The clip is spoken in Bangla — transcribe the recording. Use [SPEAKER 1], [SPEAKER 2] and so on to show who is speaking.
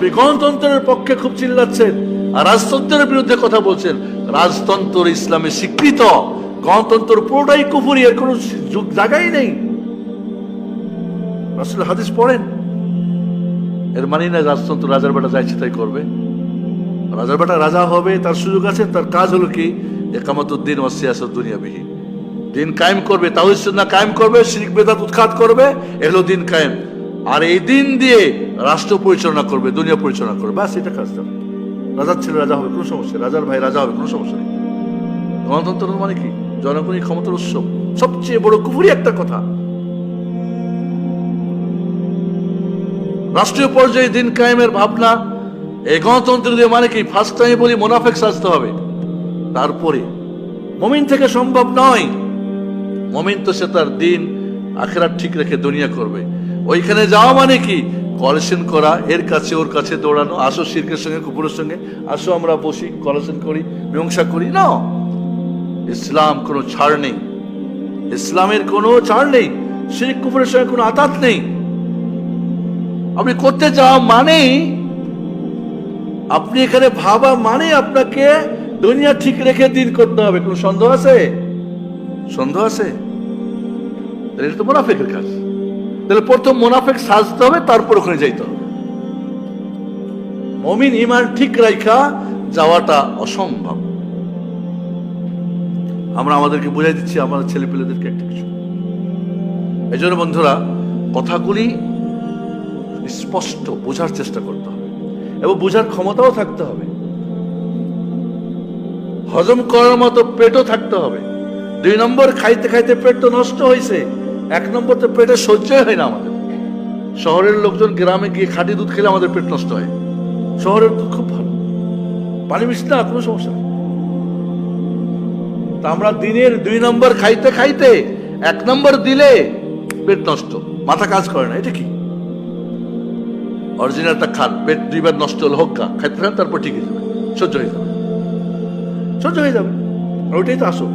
[SPEAKER 1] আপনি গণতন্ত্রের পক্ষে খুব চিল্লাচ্ছেন আর রাজতন্ত্রের বিরুদ্ধে কথা বলছেন। রাজতন্ত্র ইসলামে স্বীকৃত, গণতন্ত্র পুরোটাই কুফরি, এর কোনো জায়গাই নেই। রাসূলের হাদিস পড়েন, এর মানে না রাজতন্ত্র রাজার বেটা যাইছে তাই করবে। রাজার বেটা রাজা হবে, তার সুযোগ আছে, তার কাজ হলো কি ইকামাতুদ্দিন ওয়া সিয়াসাত দুনিয়াবিহি, দিন কায়েম করবে, তাওহীদ সুন্নাহ কায়েম করবে, শিরক বিদআত উৎখাত করবে, এলো দিন কায়েম। আর এই দিন দিয়ে রাষ্ট্র পরিচালনা করবে, দুনিয়া পরিচালনা করবে, বাস এটা কাজ। রাজার ছেলে রাজা হবে, কোনো সমস্যা, রাজার ভাই রাজা হবে, কোনো সমস্যা নেই। গণতন্ত্র মানে কি? জনগণই ক্ষমতার উৎস, সবচেয়ে বড় কুফরি একটা কথা। রাষ্ট্রীয় পর্যায়ে দিন কায়েমের ভাবনা, এই গণতন্ত্র দিয়ে মানে কি? ফার্স্ট টাইম বলি মুনাফিক সাজতে হবে, তারপরে মুমিন থেকে সম্ভব নয়। মুমিন তো সে তার দিন আখিরাত ঠিক রেখে দুনিয়া করবে। ওইখানে যাওয়া মানে কি? কলেশন করা, এর কাছে ওর কাছে দৌড়ানো, আসো শিরকের সঙ্গে কুফরের সঙ্গে, আসো আমরা বসি কলেশন করি, মীমাংসা করি না। ইসলাম কোনো ছাড় নেই, ইসলামের কোনো ছাড় নেই, শিরক কুফরের সঙ্গে কোনো আতাত নেই। আপনি করতে যাওয়া মানেই, আপনি এখানে ভাবা মানে আপনাকে দুনিয়া ঠিক রেখে দিন করতে হবে। কোনো সন্দেহ আছে? সন্দেহ আছে? এটা তো মুনাফিকের কাজ। তাহলে প্রথম মুনাফিক সাজতে হবে, তারপর ওখানে যাইতে হবে। মুমিন ঈমান ঠিক রাখা যাওয়াটা অসম্ভব। আমরা আমাদেরকে বুঝাই দিচ্ছি, আমাদের ছেলে পেলেদেরকে একটা কিছু। এই জন্য বন্ধুরা, কথাগুলি স্পষ্ট বোঝার চেষ্টা করতে হবে এবং বোঝার ক্ষমতাও থাকতে হবে, হজম করার মতো পেটও থাকতে হবে। 2 নম্বর, খাইতে খাইতে পেট তো নষ্ট হয়েছে। 1 নম্বর তো পেটে সহ্যই হয় না আমাদের। শহরের লোকজন গ্রামে গিয়ে খাঁটি দুধ খেলে আমাদের পেট নষ্ট হয়। শহরের দুধ খুব ভালো, পানি মিশতে না, কোনো সমস্যা নেই। তা আমরা দিনের 2 নম্বর খাইতে খাইতে 1 নম্বর দিলে পেট নষ্ট, মাথা কাজ করে না। এটা কি? অরিজিনালটা খান, পেট 2 বার নষ্ট হলে হোক, খাইতে খান, তারপর ঠিক হয়ে যাবে, সহ্য হয়ে যাবে, সহ্য হয়ে যাবে। ওইটাই তো আসো।